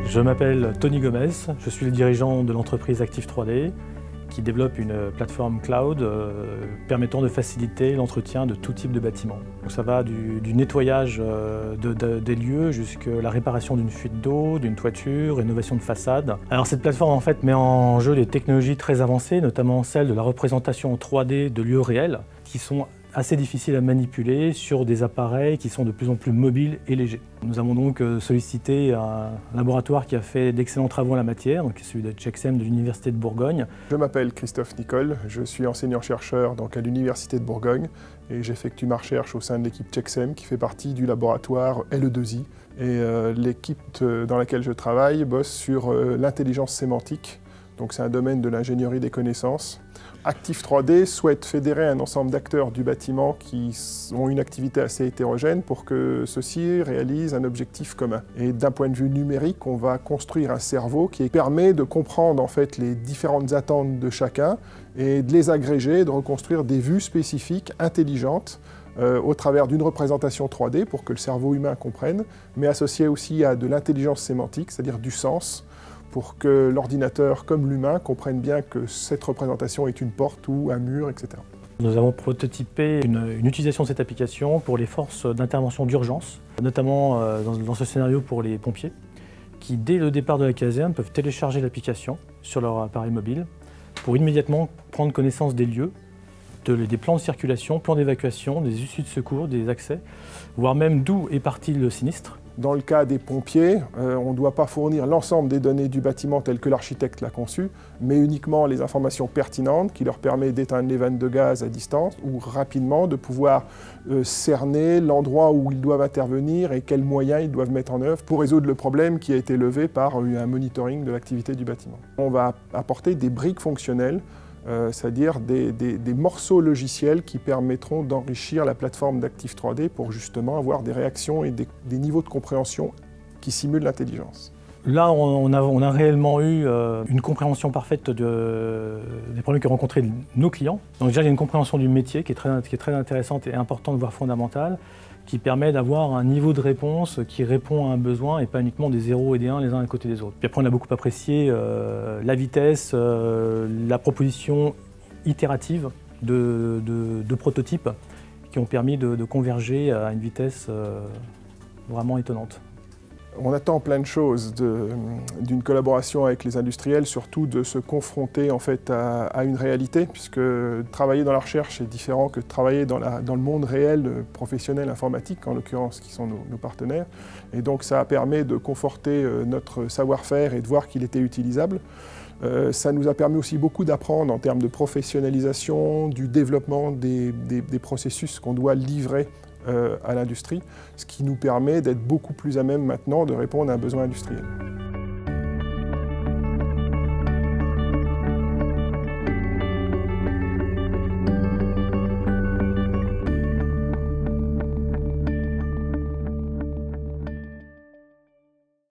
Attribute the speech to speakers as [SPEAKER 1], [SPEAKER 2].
[SPEAKER 1] Je m'appelle Tony Gomez, je suis le dirigeant de l'entreprise Active 3D qui développe une plateforme cloud permettant de faciliter l'entretien de tout type de bâtiments. Donc ça va du nettoyage des lieux jusqu'à la réparation d'une fuite d'eau, d'une toiture, rénovation de façade. Alors cette plateforme en fait met en jeu des technologies très avancées, notamment celle de la représentation en 3D de lieux réels qui sont assez difficiles à manipuler sur des appareils qui sont de plus en plus mobiles et légers. Nous avons donc sollicité un laboratoire qui a fait d'excellents travaux en la matière, donc celui de CheckSem de l'Université de Bourgogne.
[SPEAKER 2] Je m'appelle Christophe Nicole, je suis enseignant-chercheur à l'Université de Bourgogne et j'effectue ma recherche au sein de l'équipe CheckSem qui fait partie du laboratoire LE2I. Et l'équipe dans laquelle je travaille bosse sur l'intelligence sémantique. Donc c'est un domaine de l'ingénierie des connaissances. Active 3D souhaite fédérer un ensemble d'acteurs du bâtiment qui ont une activité assez hétérogène pour que ceux-ci réalisent un objectif commun. Et d'un point de vue numérique, on va construire un cerveau qui permet de comprendre en fait les différentes attentes de chacun et de les agréger, de reconstruire des vues spécifiques, intelligentes, au travers d'une représentation 3D pour que le cerveau humain comprenne, mais associée aussi à de l'intelligence sémantique, c'est-à-dire du sens, pour que l'ordinateur comme l'humain comprennent bien que cette représentation est une porte ou un mur, etc.
[SPEAKER 1] Nous avons prototypé une utilisation de cette application pour les forces d'intervention d'urgence, notamment dans ce scénario pour les pompiers, qui dès le départ de la caserne peuvent télécharger l'application sur leur appareil mobile pour immédiatement prendre connaissance des lieux, des plans de circulation, plans d'évacuation, des issues de secours, des accès, voire même d'où est parti le sinistre.
[SPEAKER 2] Dans le cas des pompiers, on ne doit pas fournir l'ensemble des données du bâtiment tel que l'architecte l'a conçu, mais uniquement les informations pertinentes qui leur permettent d'éteindre les vannes de gaz à distance ou rapidement de pouvoir cerner l'endroit où ils doivent intervenir et quels moyens ils doivent mettre en œuvre pour résoudre le problème qui a été levé par un monitoring de l'activité du bâtiment. On va apporter des briques fonctionnelles, c'est-à-dire des morceaux logiciels qui permettront d'enrichir la plateforme d'Active 3D pour justement avoir des réactions et des niveaux de compréhension qui simulent l'intelligence.
[SPEAKER 1] Là, on a réellement eu une compréhension parfaite des problèmes que rencontraient nos clients. Donc déjà, il y a une compréhension du métier qui est très intéressante et importante, voire fondamentale, qui permet d'avoir un niveau de réponse qui répond à un besoin et pas uniquement des 0 et des 1 les uns à côté des autres. Puis après, on a beaucoup apprécié la vitesse, la proposition itérative de prototypes qui ont permis de converger à une vitesse vraiment étonnante.
[SPEAKER 2] On attend plein de choses d'une collaboration avec les industriels, surtout de se confronter en fait à une réalité, puisque travailler dans la recherche est différent que travailler dans le monde réel professionnel informatique, en l'occurrence, qui sont nos partenaires. Et donc ça permet de conforter notre savoir-faire et de voir qu'il était utilisable. Ça nous a permis aussi beaucoup d'apprendre en termes de professionnalisation, du développement des processus qu'on doit livrer à l'industrie, ce qui nous permet d'être beaucoup plus à même maintenant de répondre à un besoin industriel.